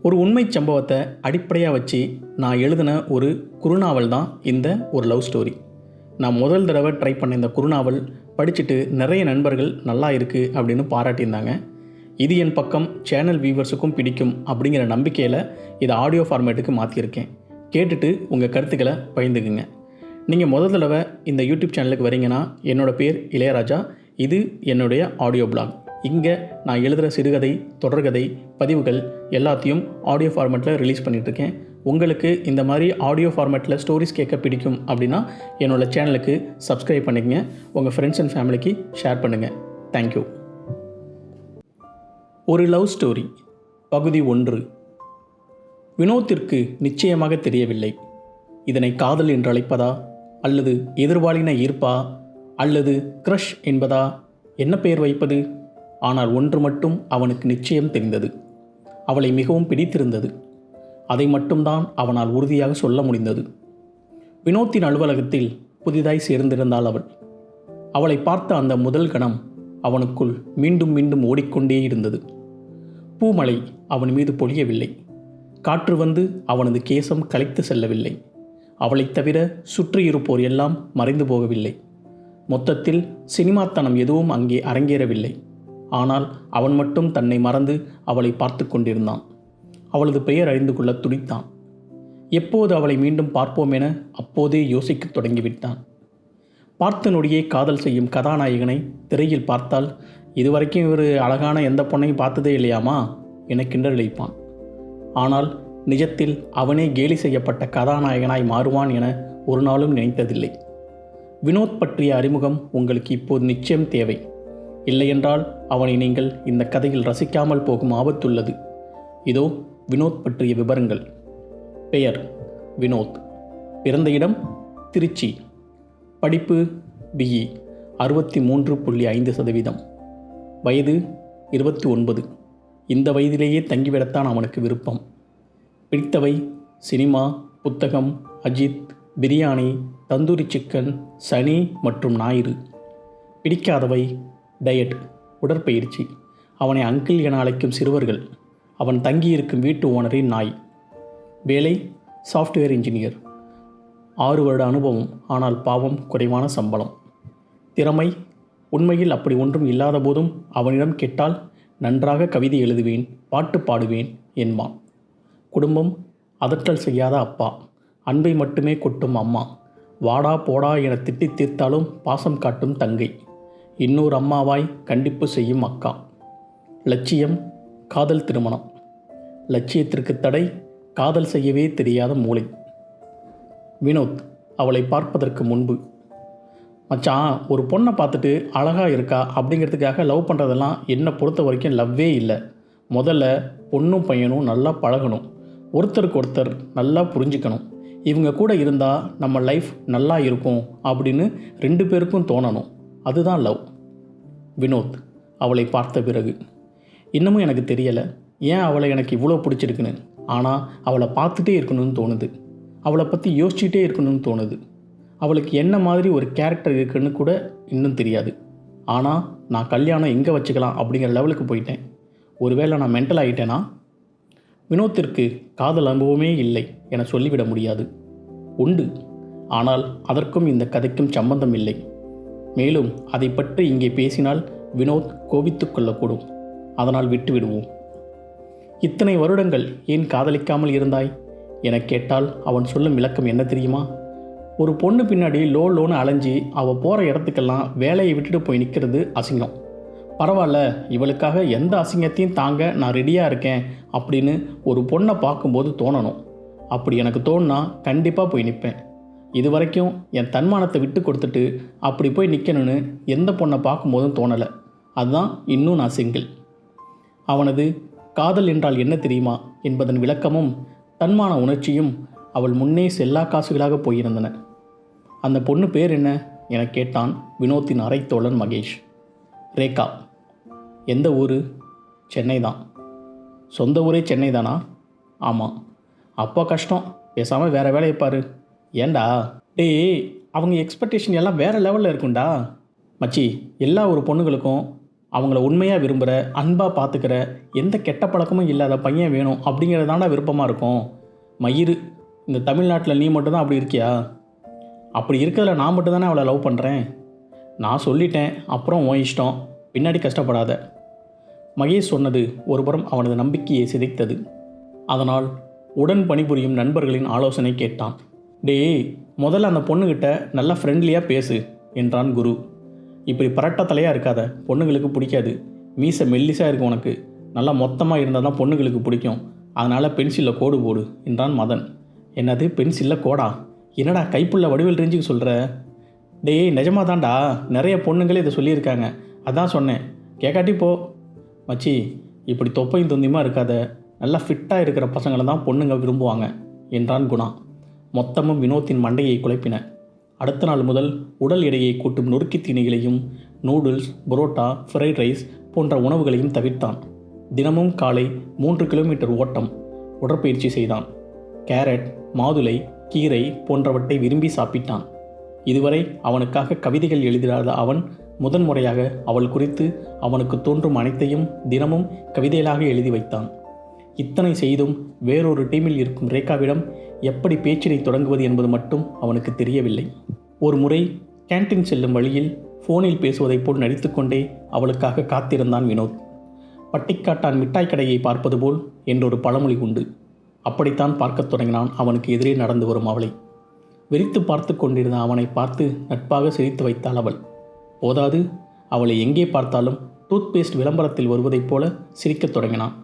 ஒரு உண்மை சம்பவத்தை அடிப்படையாக வச்சு நான் எழுதின ஒரு குறுநாவல் தான் இந்த ஒரு லவ் ஸ்டோரி. நான் முதல் தடவை ட்ரை பண்ண இந்த குறுநாவல் படிச்சுட்டு நிறைய நண்பர்கள் நல்லா இருக்குது அப்படின்னு பாராட்டியிருந்தாங்க. இது என் பக்கம் சேனல் வியூவர்ஸுக்கும் பிடிக்கும் அப்படிங்கிற நம்பிக்கையில் இதை ஆடியோ ஃபார்மேட்டுக்கு மாற்றியிருக்கேன். கேட்டுட்டு உங்கள் கருத்துக்களை பகிர்ந்துக்குங்க. நீங்கள் முதல் தடவை இந்த யூடியூப் சேனலுக்கு வரீங்கன்னா என்னோடய பேர் இளையராஜா. இது என்னுடைய ஆடியோ பிளாக். இங்கே நான் எழுதுகிற சிறுகதை, தொடர்கதை, பதிவுகள் எல்லாத்தையும் ஆடியோ ஃபார்மேட்டில் ரிலீஸ் பண்ணிகிட்ருக்கேன். உங்களுக்கு இந்த மாதிரி ஆடியோ ஃபார்மேட்டில் ஸ்டோரிஸ் கேட்க பிடிக்கும் அப்படின்னா என்னோடய சேனலுக்கு சப்ஸ்கிரைப் பண்ணிக்கங்க. உங்கள் ஃப்ரெண்ட்ஸ் அண்ட் ஃபேமிலிக்கு ஷேர் பண்ணுங்கள். தேங்க்யூ. ஒரு லவ் ஸ்டோரி பகுதி 1. வினோத்திற்கு நிச்சயமாக தெரியவில்லை. இதனை காதல் என்று அழைப்பதா, அல்லது எதிர்பாலின ஈர்ப்பா, அல்லது க்ரஷ் என்பதா, என்ன பெயர் வைப்பது? ஆனால் ஒன்று மட்டும் அவனுக்கு நிச்சயம் தெரிந்தது. அவளை மிகவும் பிடித்திருந்தது. அதை மட்டும்தான் அவனால் உறுதியாக சொல்ல முடிந்தது. வினோத்தின் அலுவலகத்தில் புதிதாய் சேர்ந்திருந்தாள் அவள். அவளை பார்த்த அந்த முதல் கணம் அவனுக்குள் மீண்டும் மீண்டும் ஓடிக்கொண்டே இருந்தது. பூமழை அவன் மீது பொழியவில்லை. காற்று வந்து அவனது கேசம் களைத்து செல்லவில்லை. அவளைத் தவிர சுற்றியிருப்போர் எல்லாம் மறைந்து போகவில்லை. மொத்தத்தில் சினிமாத்தனம் எதுவும் அங்கே அரங்கேறவில்லை. ஆனால் அவன் மட்டும் தன்னை மறந்து அவளை பார்த்து கொண்டிருந்தான். அவளது பெயர் அறிந்து கொள்ள துடித்தான். எப்போது அவளை மீண்டும் பார்ப்போம் என அப்போதே யோசிக்க தொடங்கிவிட்டான். பார்த்த நொடியே காதல் செய்யும் கதாநாயகனை திரையில் பார்த்தால், இதுவரைக்கும் இவர் அழகான எந்த பொண்ணையும் பார்த்ததே இல்லையாமா என கிண்டலடிப்பான். ஆனால் நிஜத்தில் அவனே கேலி செய்யப்பட்ட கதாநாயகனாய் மாறுவான் என ஒரு நாளும் நினைத்ததில்லை. வினோத் பற்றிய அறிமுகம் உங்களுக்கு இப்போது நிச்சயம் தேவை. இல்லையென்றால் அவனை நீங்கள் இந்த கதையில் ரசிக்காமல் போகும் ஆபத்துள்ளது. இதோ வினோத் பற்றிய விவரங்கள். பெயர் வினோத். பிறந்த இடம் திருச்சி. படிப்பு BE 63.5%. வயது 29. இந்த வயதிலேயே தங்கிவிடத்தான் அவனுக்கு விருப்பம். பிடித்தவை சினிமா, புத்தகம், அஜித், பிரியாணி, தந்தூரி சிக்கன், சனி மற்றும் ஞாயிறு. பிடிக்காதவை டயட், உடற்பயிற்சி, அவனை அங்கிள் என அழைக்கும் சிறுவர்கள், அவன் தங்கியிருக்கும் வீட்டு ஓனரின் நாய். வேலை சாஃப்ட்வேர் இன்ஜினியர். 6 வருட அனுபவம், ஆனால் பாவம் குறைவான சம்பளம். திறமை உண்மையில் அப்படி ஒன்றும் இல்லாத போதும் அவனிடம் கேட்டால் நன்றாக கவிதை எழுதுவேன், பாட்டு பாடுவேன் என்பான். குடும்பம் அதட்டல் செய்யாத அப்பா, அன்பை மட்டுமே கொட்டும் அம்மா, வாடா போடா என திட்டி தீர்த்தாலும் பாசம் காட்டும் தங்கை, இன்னொரு அம்மாவாய் கண்டிப்பு செய்யும் அக்கா. லட்சியம் காதல் திருமணம். லட்சியத்திற்கு தடை காதல் செய்யவே தெரியாத மூளை. வினோத் அவளை பார்ப்பதற்கு முன்பு, மச்சான் ஒரு பொண்ணை பார்த்துட்டு அழகாக இருக்கா அப்படிங்கிறதுக்காக லவ் பண்ணுறதெல்லாம் என்னை பொறுத்த வரைக்கும் லவ்வே இல்லை. முதல்ல பொண்ணும் பையனும் நல்லா பழகணும், ஒருத்தருக்கு ஒருத்தர் நல்லா புரிஞ்சுக்கணும், இவங்க கூட இருந்தால் நம்ம லைஃப் நல்லா இருக்கும் அப்படின்னு 2 பேருக்கும் தோணணும். அதுதான் லவ். வினோத் அவளை பார்த்த பிறகு, இன்னமும் எனக்கு தெரியலை ஏன் அவளை எனக்கு இவ்வளோ பிடிச்சிருக்குன்னு. ஆனால் அவளை பார்த்துட்டே இருக்கணும்னு தோணுது. அவளை பற்றி யோசிச்சுட்டே இருக்கணும்னு தோணுது. அவளுக்கு என்ன மாதிரி ஒரு கேரக்டர் இருக்குன்னு கூட இன்னும் தெரியாது. ஆனால் நான் கல்யாணம் எங்கே வச்சுக்கலாம் அப்படிங்கிற லெவலுக்கு போயிட்டேன். ஒருவேளை நான் மென்டல் ஆகிட்டேனா? வினோத்திற்கு காதல் அனுபவமே இல்லை என சொல்லிவிட முடியாது. உண்டு, ஆனால் அதற்கும் இந்த கதைக்கும் சம்பந்தம் இல்லை. மேலும் அதை பற்றி இங்கே பேசினால் வினோத் கோபித்து கொள்ளக்கூடும். அதனால் விட்டுவிடுவோம். இத்தனை வருடங்கள் ஏன் காதலிக்காமல் இருந்தாய் என கேட்டால் அவன் சொல்லும் விளக்கம் என்ன தெரியுமா? ஒரு பொண்ணு பின்னாடி லோன்னு அலைஞ்சி அவள் போகிற இடத்துக்கெல்லாம் வேலையை விட்டுட்டு போய் நிற்கிறது அசிங்கம். பரவாயில்ல, இவளுக்காக எந்த அசிங்கத்தையும் தாங்க நான் ரெடியாக இருக்கேன் அப்படின்னு ஒரு பொண்ணை பார்க்கும்போது தோணணும். அப்படி எனக்கு தோணுனா கண்டிப்பாக போய் நிற்பேன். இது வரைக்கும் என் தன்மானத்தை விட்டு கொடுத்துட்டு அப்படி போய் நிற்கணும்னு எந்த பொண்ணை பார்க்கும்போதும் தோணலை. அதுதான் இன்னும் நான் சிங்கிள். அவனது காதல் என்றால் என்ன தெரியுமா என்பதன் விளக்கமும் தன்மான உணர்ச்சியும் அவள் முன்னே செல்லா காசுகளாக போயிருந்தன. அந்த பொண்ணு பேர் என்ன என கேட்டான் வினோத்தின் அரைத்தோழன் மகேஷ். ரேகா. எந்த ஊர்? சென்னை தான். சொந்த ஊரே சென்னை தானா? ஆமாம். அப்போ கஷ்டம், பேசாமல் வேறு வேலையை பாரு. ஏண்டா? அவங்க எக்ஸ்பெக்டேஷன் எல்லாம் வேறு லெவலில் இருக்குண்டா மச்சி. எல்லா ஒரு பொண்ணுங்களுக்கும் அவங்கள உண்மையாக விரும்புகிற, அன்பாக பார்த்துக்கிற, எந்த கெட்ட பழக்கமும் இல்லாத பையன் வேணும் அப்படிங்கிறது தாண்டா விருப்பமாக இருக்கும். மயிறு, இந்த தமிழ்நாட்டில் நீ மட்டும்தான் அப்படி இருக்கியா? அப்படி இருக்கிறதுல நான் மட்டும் தானே அவளை லவ் பண்ணுறேன். நான் சொல்லிட்டேன், அப்புறம் உன் இஷ்டம், பின்னாடி கஷ்டப்படாத. மகேஷ் சொன்னது ஒருபுறம் அவனது நம்பிக்கையை சிதைத்தது. அதனால் உடன் பணிபுரியும் நண்பர்களின் ஆலோசனை கேட்டான். டேய், முதல்ல அந்த பொண்ணுக்கிட்ட நல்லா ஃப்ரெண்ட்லியாக பேசு என்றான் குரு. இப்படி பரட்ட தலையாக இருக்காத, பொண்ணுங்களுக்கு பிடிக்காது. மீசை மெல்லிசாக இருக்கும் உனக்கு, நல்லா மொத்தமாக இருந்தால் தான் பொண்ணுங்களுக்கு பிடிக்கும். அதனால் பென்சிலில் கோடு போடு என்றான் மதன். என்னது பென்சிலில் கோடா? என்னடா கைப்புள்ள வடிவேல் ரேஞ்சுக்கு சொல்கிற? டேய், நிஜமாக தான்டா, நிறைய பொண்ணுங்களே இதை சொல்லியிருக்காங்க, அதான் சொன்னேன், கேட்காட்டி போ. மச்சி, இப்படி தொப்பையும் தொந்தியுமா இருக்காத, நல்லா ஃபிட்டாக இருக்கிற பசங்களை தான் பொண்ணுங்க விரும்புவாங்க என்றான் குணா. மொத்தமும் வினோத்தின் மண்டையை குழப்பின. அடுத்த நாள் முதல் உடல் எடையை கூட்டும் நொறுக்கி தீனிகளையும் நூடுல்ஸ், புரோட்டா, ஃப்ரைட் ரைஸ் போன்ற உணவுகளையும் தவிர்த்தான். தினமும் காலை 3 கிலோமீட்டர் ஓட்டம், உடற்பயிற்சி செய்தான். கேரட், மாதுளை, கீரை போன்றவற்றை விரும்பி சாப்பிட்டான். இதுவரை அவனுக்காக கவிதைகள் எழுதிடாத அவன் முதன்முறையாக அவள் குறித்து அவனுக்கு தோன்றும் அனைத்தையும் தினமும் கவிதைகளாக எழுதி வைத்தான். இத்தனை செய்தும் வேறொரு டீமில் இருக்கும் ரேகாவிடம் எப்படி பேச்சினை தொடங்குவது என்பது மட்டும் அவனுக்கு தெரியவில்லை. ஒரு முறை கேன்டீன் செல்லும் வழியில் ஃபோனில் பேசுவதைப் போல் நடித்துக்கொண்டே அவளுக்காக காத்திருந்தான் வினோத். பட்டிக்காட்டான் மிட்டாய் கடையை பார்ப்பது போல் என்றொரு பழமொழி உண்டு. அப்படித்தான் பார்க்கத் தொடங்கினான் அவனுக்கு எதிரே நடந்து வரும் அவளை. வெறித்து பார்த்து கொண்டிருந்த அவனை பார்த்து நட்பாக சிரித்து வைத்தாள் அவள். போதாது, அவளை எங்கே பார்த்தாலும் டூத்பேஸ்ட் விளம்பரத்தில் வருவதைப் போல சிரிக்கத் தொடங்கினான்.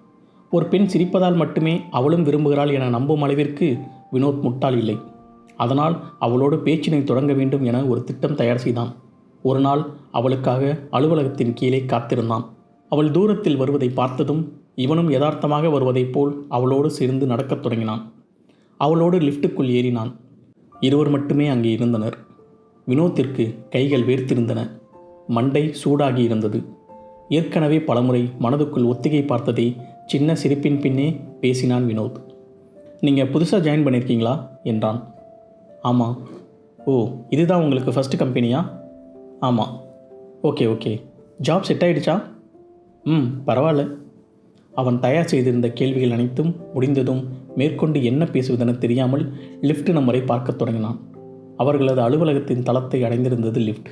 ஒரு பெண் சிரிப்பதால் மட்டுமே அவளும் விரும்புகிறாள் என நம்பும் அளவிற்கு வினோத் முட்டாள் இல்லை. அதனால் அவளோடு பேச்சினை தொடங்க வேண்டும் என ஒரு திட்டம் தயார் செய்தான். ஒரு நாள் அவளுக்காக அலுவலகத்தின் கீழே காத்திருந்தான். அவள் தூரத்தில் வருவதை பார்த்ததும் இவனும் யதார்த்தமாக வருவதைப் போல் அவளோடு சேர்ந்து நடக்கத் தொடங்கினான். அவளோடு லிஃப்ட்டுக்குள் ஏறினான். இருவர் மட்டுமே அங்கே இருந்தனர். வினோத்திற்கு கைகள் வேர்த்திருந்தன. மண்டை சூடாகி இருந்தது. ஏற்கனவே பலமுறை மனதுக்குள் ஒத்திகை பார்த்ததை சின்ன சிரிப்பின் பின்னே பேசினான் வினோத். நீங்கள் புதுசாக ஜாயின் பண்ணியிருக்கீங்களா என்றான். ஆமாம். ஓ, இதுதான் உங்களுக்கு ஃபஸ்ட்டு கம்பெனியா? ஆமாம். ஓகே ஓகே, ஜாப் செட் ஆகிடுச்சா? பரவாயில்ல. அவன் தயார் செய்திருந்த கேள்விகள் அனைத்தும் முடிந்ததும் மேற்கொண்டு என்ன பேசுவதென தெரியாமல் லிஃப்ட் நம்பரை பார்க்கத் தொடங்கினான். அவர்களது அலுவலகத்தின் தளத்தை அடைந்திருந்தது லிஃப்ட்.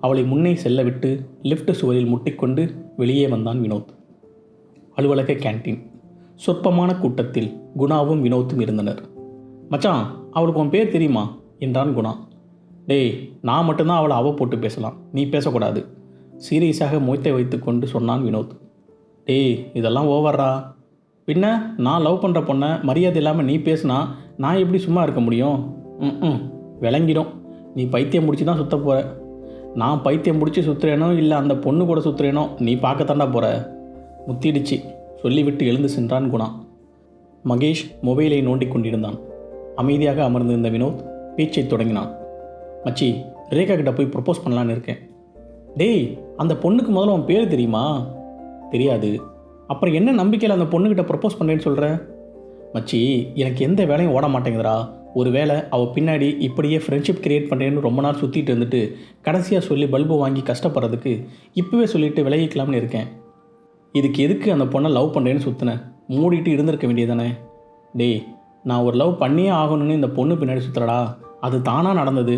அவளை முன்னே செல்ல விட்டு லிஃப்ட் சுவரில் முட்டிக்கொண்டு வெளியே வந்தான் வினோத். அலுவலக கேன்டீன். சொற்பமான கூட்டத்தில் குணாவும் வினோத்தும் இருந்தனர். மச்சான், அவளுக்கு உன் பேர் தெரியுமா என்றான் குணா. டேய், நான் மட்டும்தான் அவளை அவ போட்டு பேசலாம், நீ பேசக்கூடாது, சீரியஸாக முயத்தை வைத்து கொண்டு சொன்னான் வினோத். டேய், இதெல்லாம் ஓவர்ரா. பின்ன நான் லவ் பண்ணுற பொண்ணை மரியாதை இல்லாமல் நீ பேசுனா நான் எப்படி சும்மா இருக்க முடியும்? விளங்கிடும். நீ பைத்தியம் முடிச்சு தான் சுற்ற போகிற. நான் பைத்தியம் முடிச்சு சுற்றுறேனோ இல்லை அந்த பொண்ணு கூட சுற்றுறேனோ நீ பார்க்கத்தாண்டா போகிற. முத்திடுச்சு சொல்லிவிட்டு எழுந்து சென்றான் குணா. மகேஷ் மொபைலை நோண்டி கொண்டிருந்தான். அமைதியாக அமர்ந்திருந்த வினோத் பேச்சை தொடங்கினான். மச்சி, ரேகா கிட்ட போய் ப்ரப்போஸ் பண்ணலான்னு இருக்கேன். டேய், அந்த பொண்ணுக்கு முதல்ல உன் பேர் தெரியுமா? தெரியாது. அப்புறம் என்ன நம்பிக்கையில் அந்த பொண்ணுக்கிட்ட ப்ரப்போஸ் பண்ணுறேன்னு சொல்கிற? மச்சி, எனக்கு எந்த வேலையும் ஓட மாட்டேங்குதுடா. ஒரு வேளை அவள் பின்னாடி இப்படியே ஃப்ரெண்ட்ஷிப் கிரியேட் பண்ணுறேன்னு ரொம்ப நாள் சுற்றிட்டு இருந்துட்டு கடைசியாக சொல்லி பல்பு வாங்கி கஷ்டப்படுறதுக்கு இப்போவே சொல்லிவிட்டு விலகிக்கலாம்னு இருக்கேன். இதுக்கு எதுக்கு அந்த பொண்ணை லவ் பண்ணுறேன்னு சுற்றினேன்? மூடிட்டு இருந்திருக்க வேண்டியதானே? டேய், நான் ஒரு லவ் பண்ணியே ஆகணும்னு இந்த பொண்ணு பின்னாடி சுற்றுறடா. அது தானாக நடந்தது.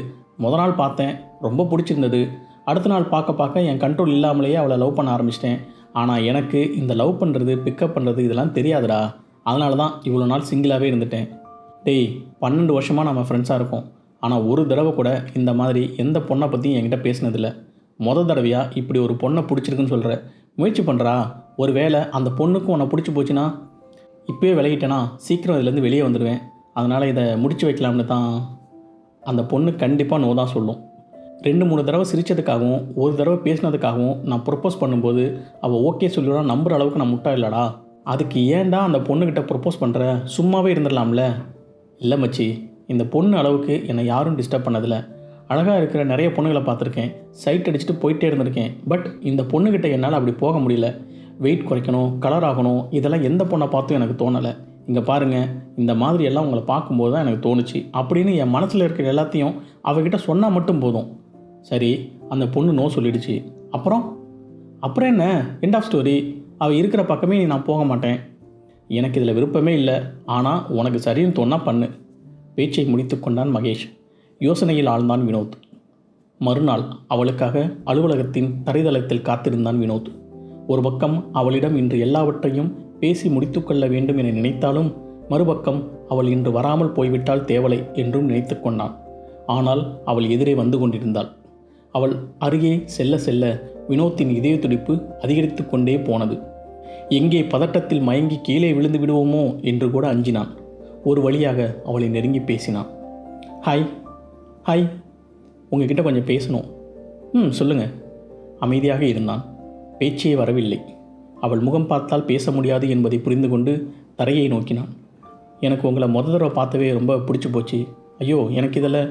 நாள் பார்த்தேன், ரொம்ப பிடிச்சிருந்தது. அடுத்த நாள் பார்க்க என் கண்ட்ரோல் இல்லாமலேயே அவளை லவ் பண்ண ஆரம்பிச்சிட்டேன். ஆனால் எனக்கு இந்த லவ் பண்ணுறது, பிக்கப் பண்ணுறது இதெல்லாம் தெரியாதுடா. அதனால தான் இவ்வளோ நாள் சிங்கிளாகவே இருந்துட்டேன். டேய், 12 வருஷமாக நம்ம ஃப்ரெண்ட்ஸாக இருக்கோம். ஆனால் ஒரு தடவை கூட இந்த மாதிரி எந்த பொண்ணை பற்றியும் என்கிட்ட பேசினதில்லை. தடவையாக இப்படி ஒரு பொண்ணை பிடிச்சிருக்குன்னு சொல்கிற. முயற்சி பண்ணுறா. ஒரு வேளை அந்த பொண்ணுக்கும் உன்னை பிடிச்சி போச்சுன்னா இப்போயே விலகிட்டேனா சீக்கிரம் இதுலேருந்து வெளியே வந்துடுவேன். அதனால் இதை முடிச்சு வைக்கலாம்னு தான். அந்த பொண்ணு கண்டிப்பாக நோ தான் சொல்லும். 2-3 தடவை சிரித்ததுக்காகவும் ஒரு தடவை பேசினதுக்காகவும் நான் ப்ரப்போஸ் பண்ணும்போது அவள் ஓகே சொல்லிவிடா நம்புகிற அளவுக்கு நான் முட்டா இல்லைடா. அதுக்கு ஏன்டா அந்த பொண்ணுக்கிட்ட ப்ரப்போஸ் பண்ணுற? சும்மாவே இருந்துடலாம்ல. இல்லை மச்சி, இந்த பொண்ணு அளவுக்கு என்னை யாரும் டிஸ்டர்ப் பண்ணதில்லை. அழகாக இருக்கிற நிறைய பொண்ணுகளை பார்த்துருக்கேன், சைட் அடிச்சுட்டு போயிட்டே இருந்திருக்கேன். பட் இந்த பொண்ணுக்கிட்ட என்னால் அப்படி போக முடியல. வெயிட் குறைக்கணும், கலர் ஆகணும், இதெல்லாம் எந்த பொண்ணை பார்த்தும் எனக்கு தோணலை. இங்கே பாருங்கள், இந்த மாதிரி எல்லாம் உங்களை பார்க்கும்போது தான் எனக்கு தோணுச்சு அப்படின்னு என் மனசில் இருக்கிற எல்லாத்தையும் அவகிட்ட சொன்னால் மட்டும் போதும். சரி, அந்த பொண்ணு நோ சொல்லிடுச்சு. அப்புறம் அப்புறம் என்ன, எண்ட் ஆஃப் ஸ்டோரி. அவள் இருக்கிற பக்கமே நான் போக மாட்டேன். எனக்கு இதில் விருப்பமே இல்லை. ஆனால் உனக்கு சரின்னு தோணா பண்ணு. பேச்சை முடித்து கொண்டான் மகேஷ். யோசனையில் ஆழ்ந்தான் வினோத். மறுநாள் அவளுக்காக அலுவலகத்தின் தரைதளத்தில் காத்திருந்தான் வினோத். ஒரு பக்கம் அவளிடம் இன்று எல்லாவற்றையும் பேசி முடித்து கொள்ள வேண்டும் என நினைத்தாலும், மறுபக்கம் அவள் இன்று வராமல் போய்விட்டால் தேவலை என்றும் நினைத்து கொண்டான். ஆனால் அவள் எதிரே வந்து கொண்டிருந்தாள். அவள் அருகே செல்ல செல்ல வினோத்தின் இதய துடிப்பு அதிகரித்து கொண்டே போனது. எங்கே பதட்டத்தில் மயங்கி கீழே விழுந்து விடுவோமோ என்று கூட அஞ்சினான். ஒரு வழியாக அவளை நெருங்கி பேசினான். ஹாய். ஹாய், உங்ககிட்ட கொஞ்சம் பேசணும். சொல்லுங்கள். அமைதியாக இருந்தான். பேச்சே வரவில்லை. அவள் முகம் பார்த்தால் பேச முடியாது என்பதை புரிந்து கொண்டு தரையை நோக்கினான். எனக்கு உங்களை தடவை பார்த்தவே ரொம்ப பிடிச்சி போச்சு. ஐயோ, எனக்கு இதில்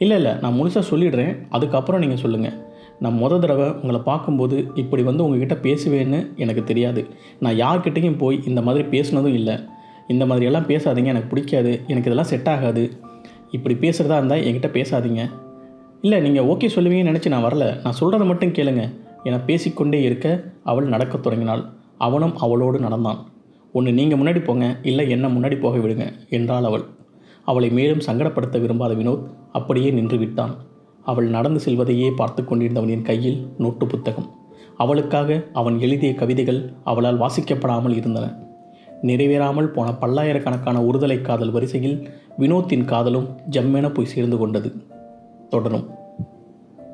இல்லை, நான் முழுசாக சொல்லிடுறேன், அதுக்கப்புறம் நீங்கள் சொல்லுங்கள். நான் தடவை உங்களை பார்க்கும்போது இப்படி வந்து உங்ககிட்ட பேசுவேன்னு எனக்கு தெரியாது. நான் யார்கிட்டையும் போய் இந்த மாதிரி பேசுனதும் இல்லை. இந்த மாதிரியெல்லாம் பேசாதீங்க, எனக்கு பிடிக்காது, எனக்கு இதெல்லாம் செட் ஆகாது. இப்படி பேசுகிறதா இருந்தால் என்கிட்ட பேசாதீங்க. இல்லை, நீங்கள் ஓகே சொல்லுவீங்கன்னு நினச்சி நான் வரல. நான் சொல்கிறத மட்டும் கேளுங்க என பேசிக்கொண்டே இருக்க அவள் நடக்கத் தொடங்கினாள். அவனும் அவளோடு நடந்தான். ஒன்று நீங்கள் முன்னாடி போங்க, இல்லை என்ன முன்னாடி போக விடுங்க என்றாள் அவள். அவளை மேலும் சங்கடப்படுத்த விரும்பாத வினோத் அப்படியே நின்று விட்டான். அவள் நடந்து செல்வதையே பார்த்து கொண்டிருந்தவனின் கையில் நோட்டு புத்தகம். அவளுக்காக அவன் எழுதிய கவிதைகள் அவளால் வாசிக்கப்படாமல் இருந்தன. நிறைவேறாமல் போன பல்லாயிரக்கணக்கான ஒருதலை காதல் வரிசையில் வினோத்தின் காதலும் ஜம்மென போய் சேர்ந்து கொண்டது. தொடரும்.